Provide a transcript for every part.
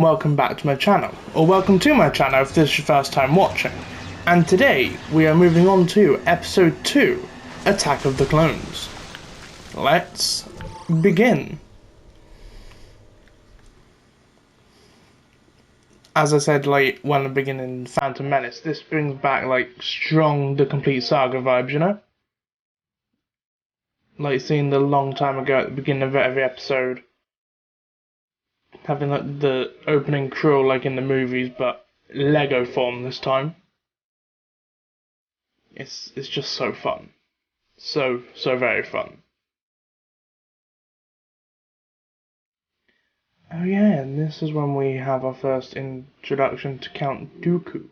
welcome back to my channel, or welcome to my channel if this is your first time watching. And today we are moving on to episode 2, Attack of the Clones. Let's begin. As I said, like, when I begin in Phantom Menace, this brings back, like, strong The Complete Saga vibes, you know? Like, seeing the long time ago at the beginning of every episode. Having, like, the opening crawl, like in the movies, but Lego form this time. It's just so fun. So very fun. Oh yeah, and this is when we have our first introduction to Count Dooku.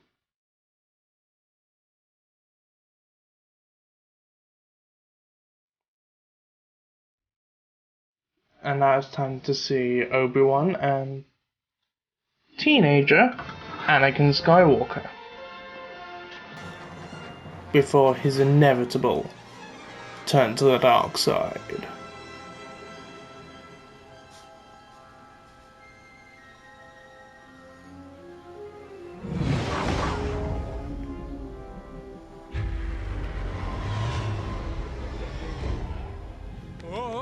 And now it's time to see Obi-Wan and teenager Anakin Skywalker before his inevitable turn to the dark side.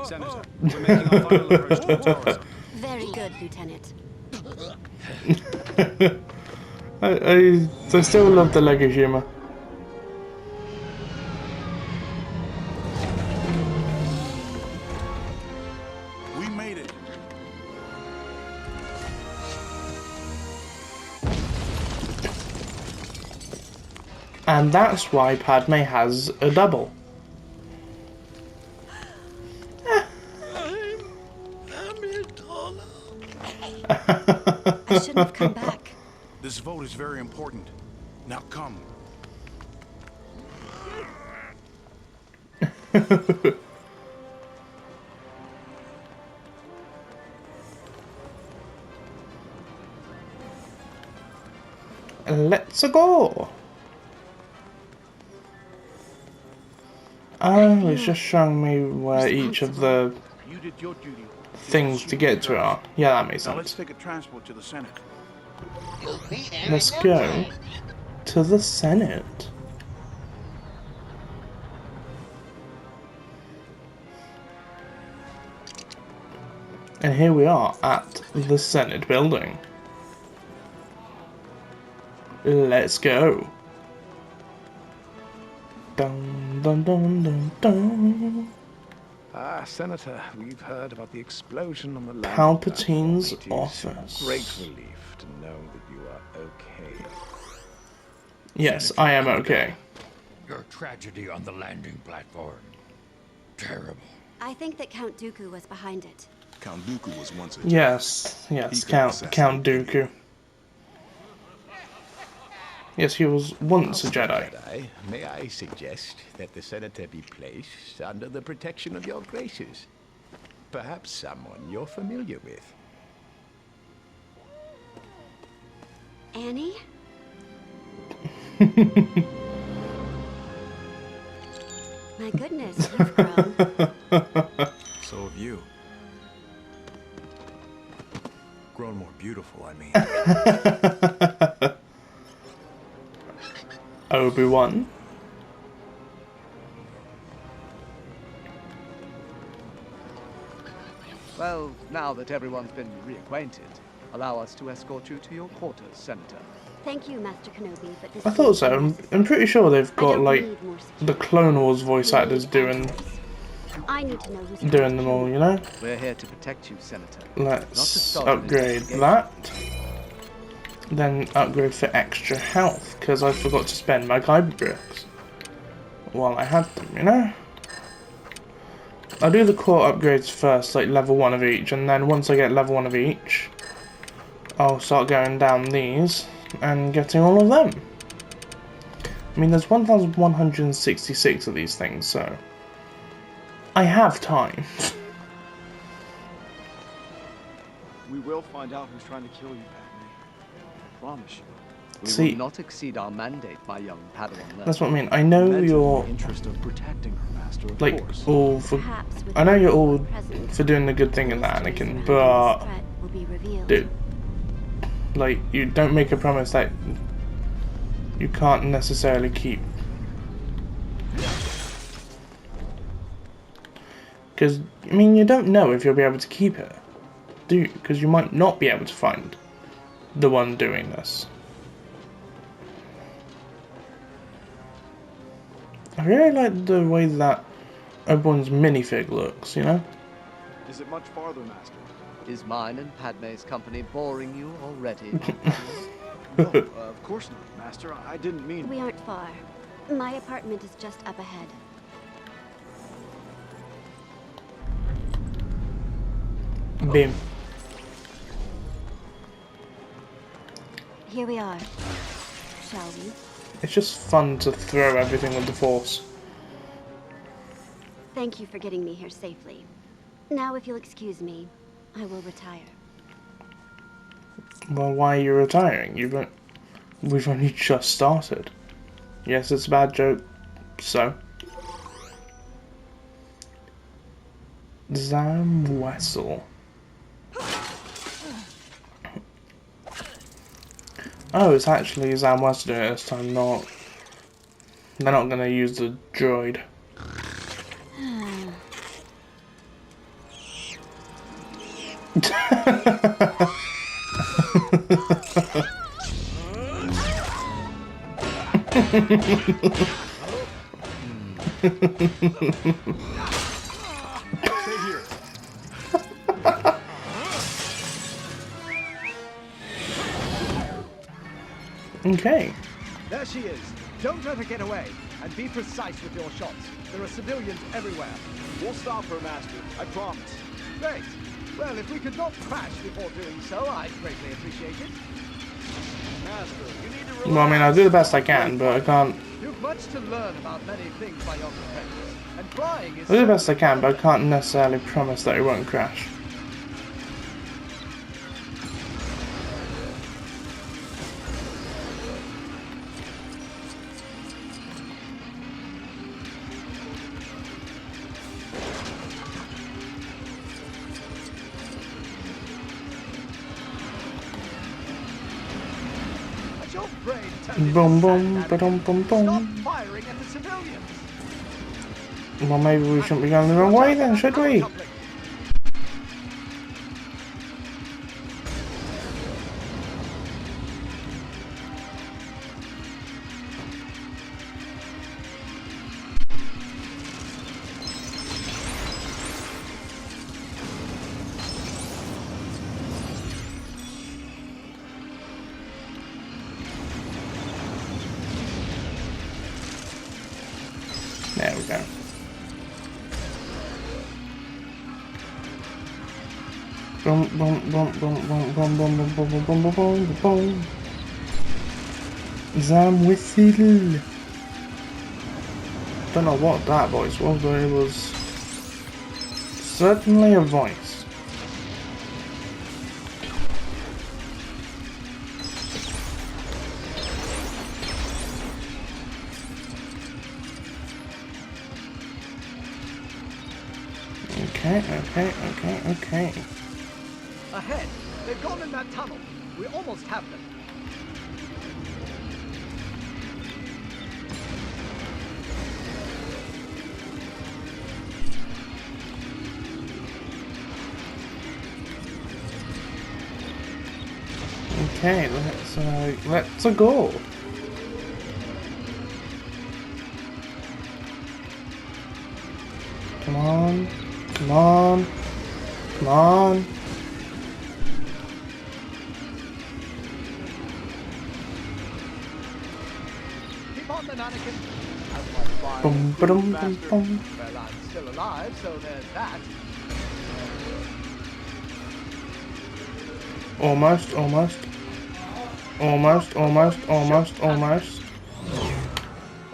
Senator, we're making our final approach to the tower. Very good, Lieutenant. I still love the Lego humor. We made it. And that's why Padme has a double. I shouldn't have come back. This vote is very important. Now come. Let's go. Oh, it's just showing me where each of the You did your duty. things to get to are. Yeah, that makes Now let's sense. take a transport to the Senate. Let's go to the Senate. And here we are at the Senate building. Let's go. Dun dun dun dun dun. Ah, Senator, we've heard about the explosion on the land. Palpatine's It is office. Great relief to know that you are okay. Yes, I am okay. Your tragedy on the landing platform. Terrible. I think that Count Dooku was behind it. Count Dooku was once a Yes, Count Dooku. Yes, he was once a Jedi. May I suggest that the Senator be placed under the protection of your graces? Perhaps someone you're familiar with. Annie? My goodness, you've grown. So have you. Grown more beautiful, I mean. Obi-Wan. Well, now that everyone's been reacquainted, allow us to escort you to your quarters, Senator. Thank you, Master Kenobi, but this I thought seems so. unnecessary. I'm pretty sure they've I got don't like need more the security. Clone Wars voice We actors need doing answers. I need to know who's them all, you know? We're here to protect you, Senator. Not to Let's start an upgrade investigation. that. Then upgrade for extra health, because I forgot to spend my Kyber bricks while I had them, you know? I'll do the core upgrades first, like level 1 of each, and then once I get level 1 of each, I'll start going down these and getting all of them. I mean, there's 1,166 of these things, so I have time. We will find out who's trying to kill you, Padme. I promise you. We See- will not exceed our mandate, my young Padawan. That's what I mean. I know Meant in you're the interest of protecting her master, of like course. all for. Perhaps with I know you're all presence, for doing the good thing in that, mysteries Anakin, surrounding but this threat will be revealed. dude, Like, you don't make a promise that you can't necessarily keep. Because, I mean, you don't know if you'll be able to keep it, do you? Because you might not be able to find the one doing this. I really like the way that Obi-Wan's minifig looks, you know? Is it much farther, Master? Is mine and Padme's company boring you already? No, of course not, Master. I didn't mean... We aren't far. My apartment is just up ahead. Beam. Here we are. Shall we? It's just fun to throw everything with the Force. Thank you for getting me here safely. Now, if you'll excuse me, I will retire. Well, why are you retiring? We've only just started. Yes, it's a bad joke. So. Zam Wessel. Oh, it's actually Zam Wessel doing it this time, not... They're not going to use the droid. Stay here. Okay. There she is. Don't let her get away. And be precise with your shots. There are civilians everywhere. We'll stop her, Master. I promise. Great. Well, if we could not crash before doing so, I'd greatly appreciate it. Master, you need to relax. Well, I mean, I'll do the best I can, but I can't... You've much to learn about many things by your competitors. And flying is... I'll do the best I can, but I can't necessarily promise that it won't crash. Your brain turned Boom, into boom, sand, ba-dum, boom, Stop boom. firing at the civilians. Well, maybe we shouldn't be going the wrong way then, should we? There we go. Boom, boom, boom, boom, boom, boom, boom, boom, boom, boom, boom, boom, boom. Zam Whistle. Don't know what that voice was, but it was certainly a voice. Okay. Ahead. They've gone in that tunnel. We almost have them. Okay, let's go. Come on, come on, come on. Keep on the mannequin. Boom, boom, boom, boom. Well, I'm still alive, so there's that. Almost.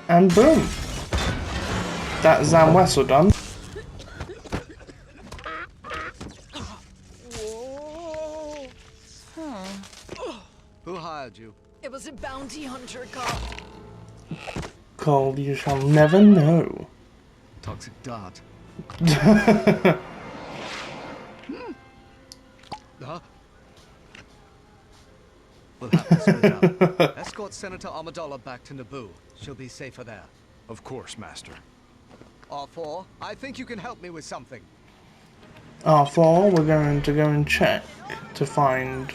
And boom. That's Zam Wessel done. Who hired you? It was a bounty hunter cop. Cole, you shall never know. Toxic dart. Huh? We'll have to split up. Escort Senator Amidala back to Naboo. She'll be safer there. Of course, Master. R4, I think you can help me with something. R4, we're going to go and check to find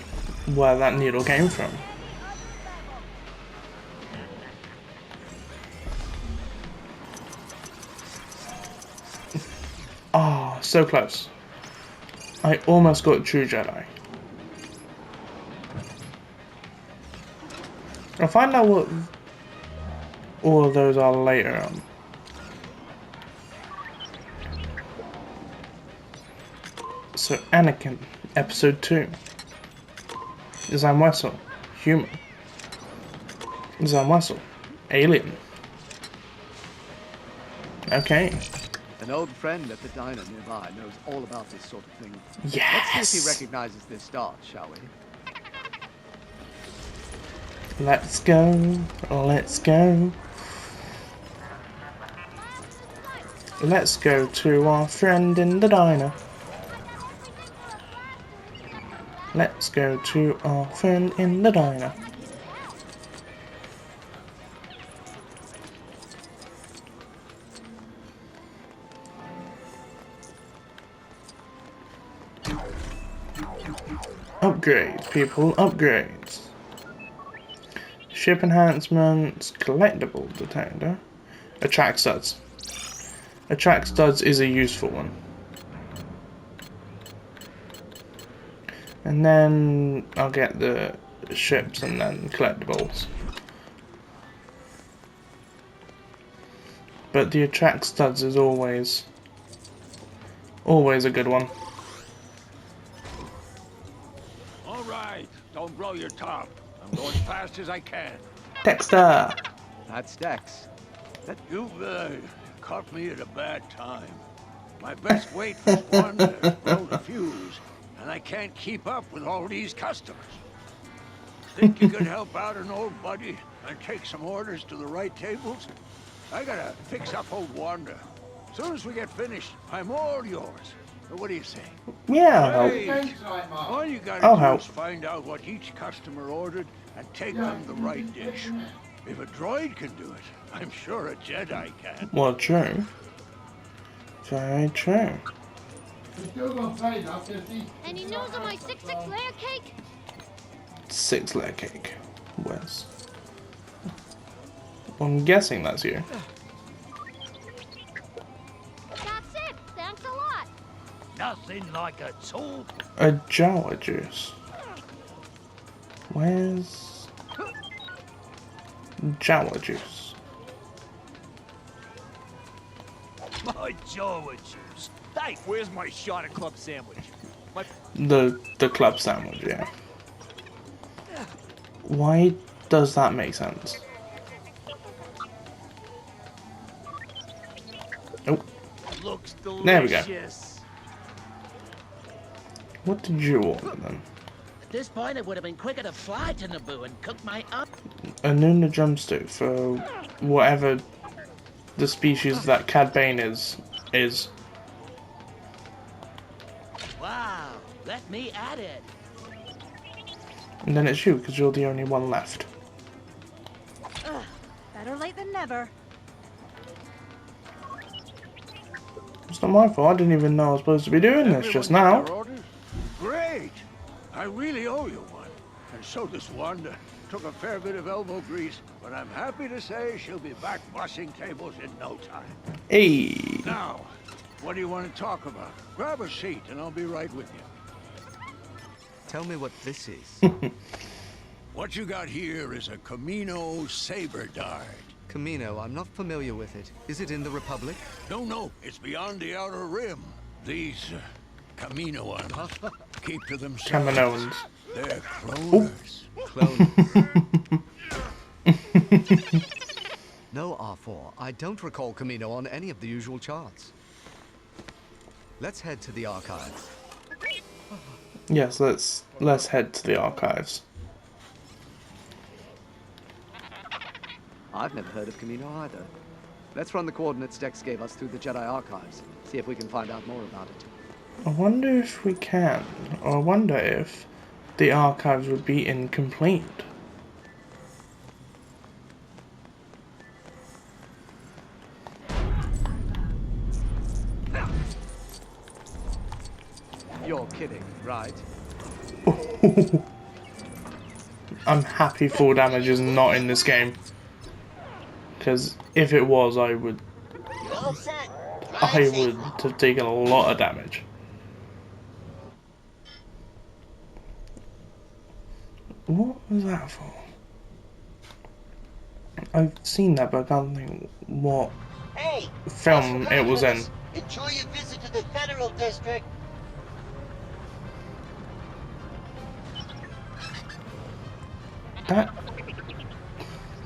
where that needle came from. Ah, oh, so close. I almost got True Jedi. I'll find out what all of those are later on. So Anakin, Episode 2. Zam Wessel, human. Zam Wessel, alien. Okay. An old friend at the diner nearby knows all about this sort of thing. Yes. Let's see if he recognizes this dart, shall we? Let's go. Let's go. Let's go to our friend in the diner. Let's go to our friend in the diner. Upgrades, people, upgrades. Ship enhancements, collectible detector. Attract studs. Attract studs is a useful one. And then I'll get the ships and then collectibles. But the attract studs is always a good one. All right, don't blow your top. I'm going as fast as I can. Dexter! That's Dex. You caught me at a bad time. My best weight was one to blow the fuse, and I can't keep up with all these customers. Think you could help out an old buddy and take some orders to the right tables? I gotta fix up old Wanda. As soon as we get finished, I'm all yours. What do you say? Yeah, I'll Hey, all you gotta I'll do help. is find out what each customer ordered and take them the right dish. If a droid can do it, I'm sure a Jedi can. Well, true. Very true. Any news on my 6-6 layer cake? 6 layer cake. Where's? I'm guessing that's you. That's it. Thanks a lot. Nothing like a tool. A Jawa juice. Where's Jawa juice? My Jawa juice. Hey, where's my shot at club sandwich? The club sandwich, yeah. Why does that make sense? Oh, Looks delicious. there we go. What did you order then? At this point, it would have been quicker to fly to Naboo and cook my up. A Nuna drumstick for whatever the species that Cad Bane is. Wow, let me at it. And then it's you, because you're the only one left. Better late than never. It's not my fault, I didn't even know I was supposed to be doing this just now. Great! I really owe you one. And so does Wanda. Took a fair bit of elbow grease, but I'm happy to say she'll be back bussing tables in no time. Hey! Now, what do you want to talk about? Grab a seat and I'll be right with you. Tell me what this is. What you got here is a Camino saber dart. Camino, I'm not familiar with it. Is it in the Republic? No, it's beyond the Outer Rim. These Caminoans keep to themselves. Kaminoans. They're cloners. Clone. No, R4. I don't recall Camino on any of the usual charts. Let's head to the archives. Yes, let's head to the archives. I've never heard of Camino either. Let's run the coordinates Dex gave us through the Jedi archives. See if we can find out more about it. I wonder if we can. Or I wonder if the archives would be incomplete. You're kidding, right? I'm happy full damage is not in this game. Because if it was, I would have taken a lot of damage. What was that for? I've seen that, but I can't think what film it was in. Enjoy your visit to the Federal District.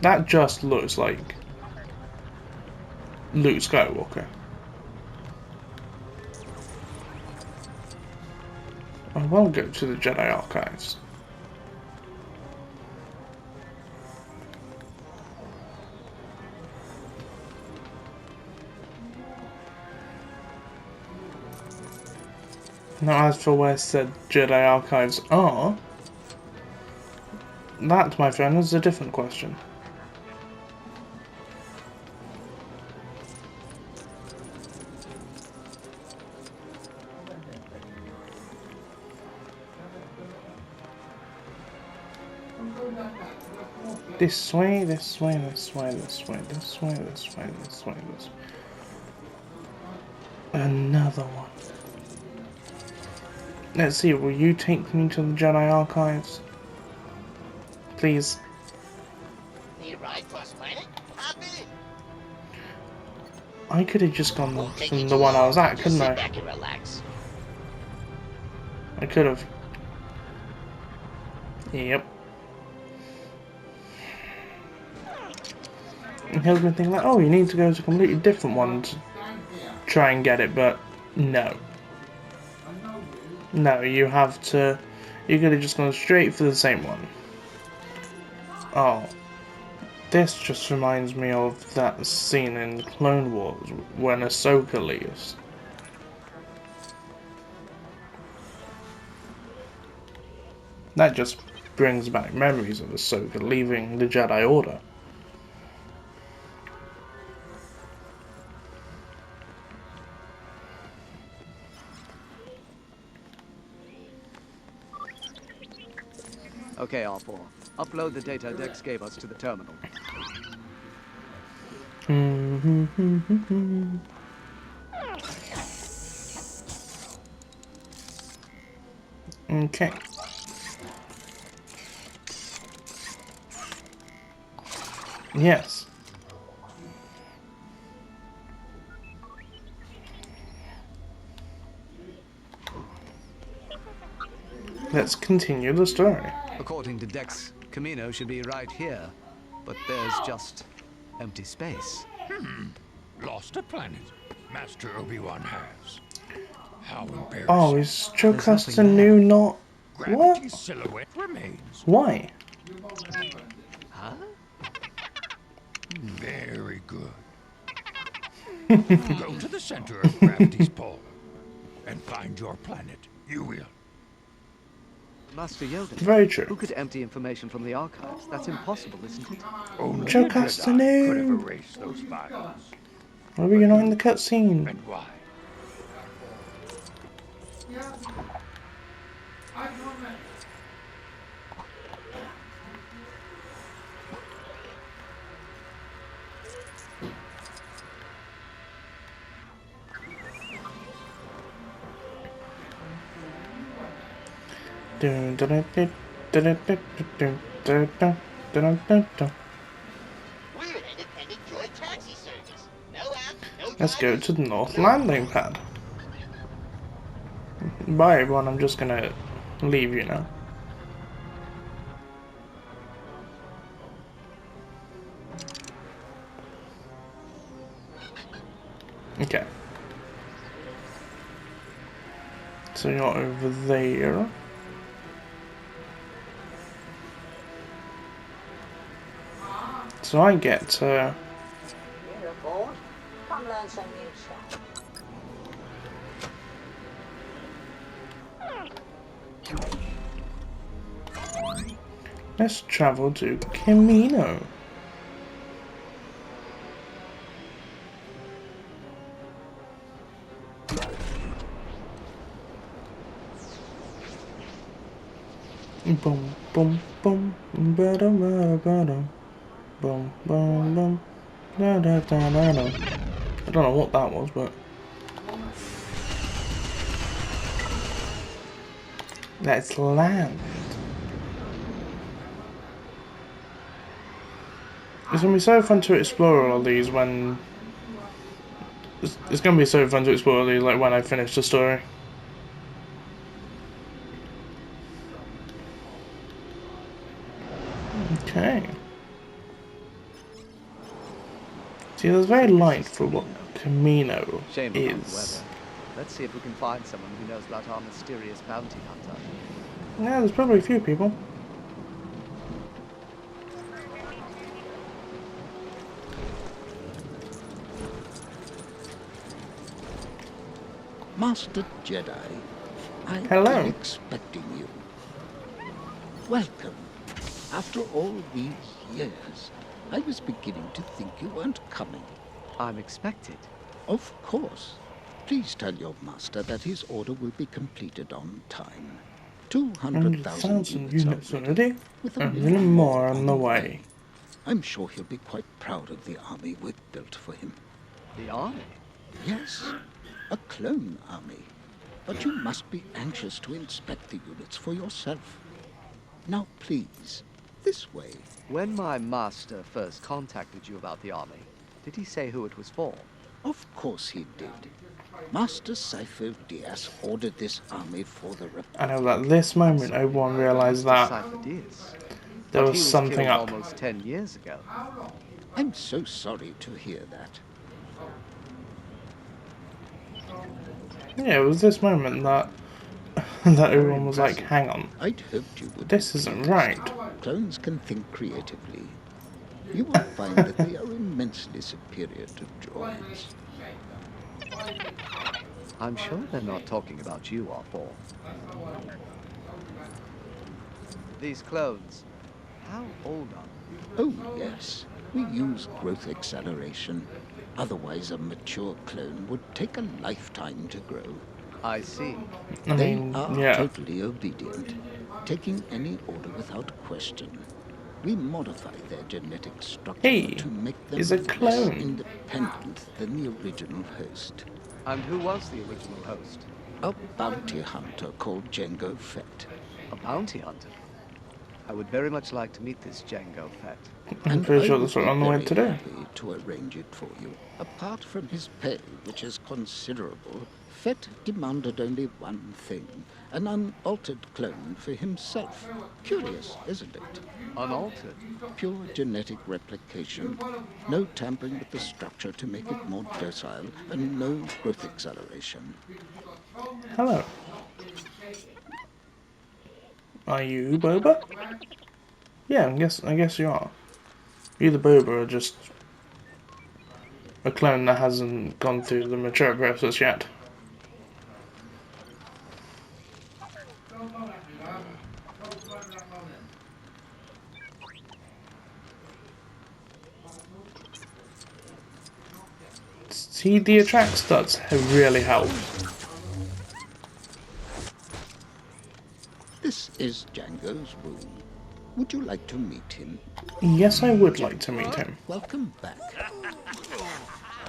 That just looks like Luke Skywalker. I will go to the Jedi Archives. Now, as for where said Jedi Archives are, that, my friend, is a different question. This way, this way, this way, this way, this way, this way, this way, this way. Another one. Let's see, will you take me to the Jedi Archives? Please. Need a ride cross planet? Hop in. I could have just gone from the one I was at, couldn't I? Sit back and relax. I could have. Yep. And here's me thinking like, oh, you need to go to a completely different one to try and get it, but no. No, you have to. You could have just gone straight for the same one. Oh. This just reminds me of that scene in Clone Wars when Ahsoka leaves. That just brings back memories of Ahsoka leaving the Jedi Order. Okay, R4. Upload the data Dex gave us to the terminal. Okay. Yes. Let's continue the story. According to Dex, Camino should be right here, but there's just empty space. Lost a planet. Master Obi-Wan has. How embarrassing. Oh, is Jocasta new not... Gravity What? silhouette remains. Why? Huh? Very good. Go to the center of gravity's pull and find your planet. You will. Master Yoda. Very true. Who could empty information from the archives? That's impossible, isn't it? Only Jocasta a Jedi could have new. erased those files. Why were you not in the cutscene? And why? We're an independent droid taxi service. No app, no Let's go drivers, to the North no landing pad. Bye everyone, I'm just gonna leave you now. Okay. So you're over there. So I get to... You're aboard. Come learn some new stuff. Let's travel to Camino. Boom, boom, boom, ba da ba ba da, boom, boom, boom, da da da da da. I don't know what that was, but let's land. It's gonna be so fun to explore all of these when. It's gonna be so fun to explore all these, like when I finish the story. Okay. See, there's very light for what Camino Shame about the is. weather. Let's see if we can find someone who knows about our mysterious bounty hunter. Yeah, there's probably a few people. Master Jedi, I've Hello. been expecting you. Welcome. After all these years, I was beginning to think you weren't coming. I'm expected. Of course. Please tell your master that his order will be completed on time. 200,000 units already, with a little more on the way. I'm sure he'll be quite proud of the army we've built for him. The army? Yes, a clone army. But you must be anxious to inspect the units for yourself. Now please, this way. When my master first contacted you about the army, did he say who it was for? Of course he did. Master Sifo Dyas ordered this army for the Republic. I know that this moment Obi-Wan realised that there was something up. Almost 10 years ago. I'm so sorry to hear that. Yeah, it was this moment that that Obi-Wan was like, hang on. I'd hoped you would. This isn't right. Clones can think creatively. You will find that they are immensely superior to droids. I'm sure they're not talking about you, R4. These clones, how old are they? Oh, yes. We use growth acceleration. Otherwise, a mature clone would take a lifetime to grow. I see. They are totally obedient, taking any order without question. We modify their genetic structure to make them is a less clone. independent than the original host. And who was the original host? A bounty hunter called Jango Fett. A bounty hunter? I would very much like to meet this Jango Fett. I'm pretty sure that's what I'm on the way to do. Happy to arrange it for you. Apart from his pay, which is considerable, Fett demanded only one thing: an unaltered clone for himself. Curious, isn't it? Unaltered? Pure genetic replication. No tampering with the structure to make it more docile, and no growth acceleration. Hello. Are you Boba? Yeah, I guess you are. You the Boba are just a clone that hasn't gone through the mature process yet. See, the attract studs have really helped. This is Jango's room. Would you like to meet him? Yes, I would like to meet him. Welcome back.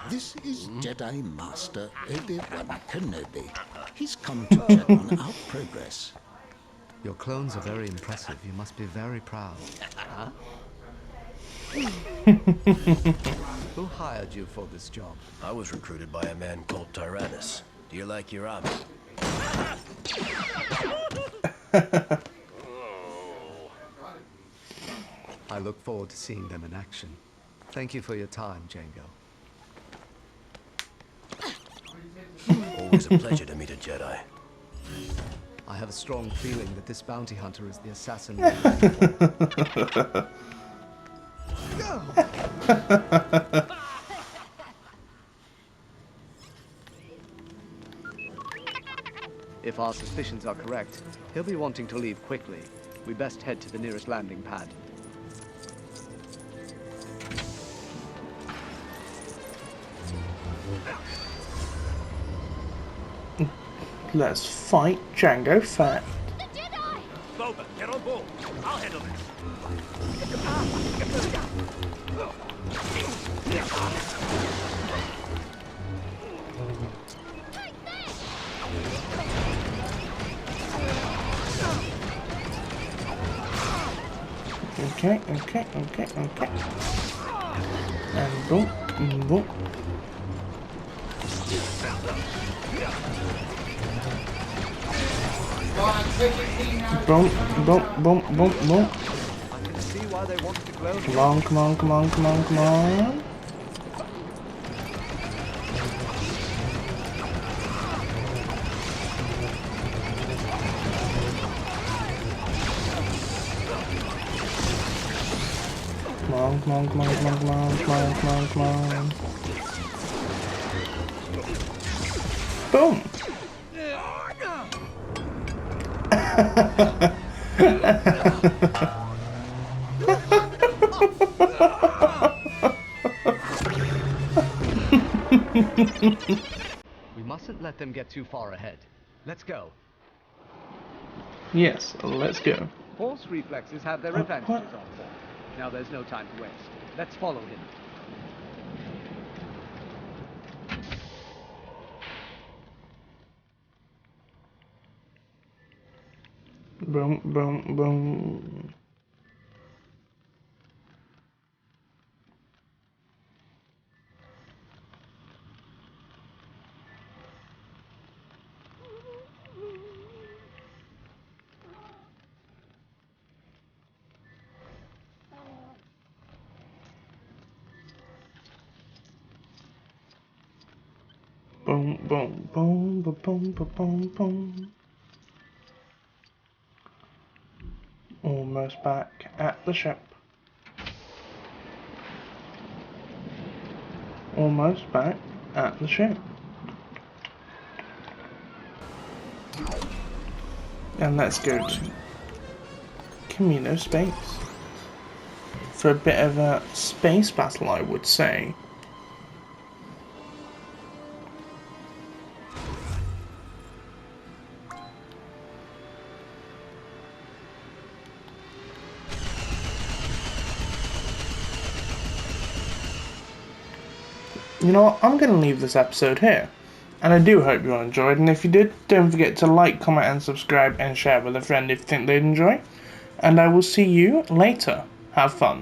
This is Jedi Master Obi-Wan Kenobi. He's come to check on our progress. Your clones are very impressive. You must be very proud. Huh? Who hired you for this job? I was recruited by a man called Tyrannus. Do you like your army? I look forward to seeing them in action. Thank you for your time, Jango. Always a pleasure to meet a Jedi. I have a strong feeling that this bounty hunter is the assassin. If our suspicions are correct, he'll be wanting to leave quickly. We best head to the nearest landing pad. Let's fight Django Fett. Boba, get on board. I'll handle this. Okay. And boom. Boom. I can see why they wanted to glow. Come on. Come on. Boom. We mustn't let them get too far ahead. Let's go. Yes, let's go. Force reflexes have their advantages on board. Now there's no time to waste. Let's follow him. Boom. Boom. Almost back at the ship. Almost back at the ship. And let's go to Camino Space. For a bit of a space battle, I would say. You know what, I'm going to leave this episode here. And I do hope you all enjoyed, and if you did, don't forget to like, comment and subscribe and share with a friend if you think they'd enjoy. And I will see you later. Have fun.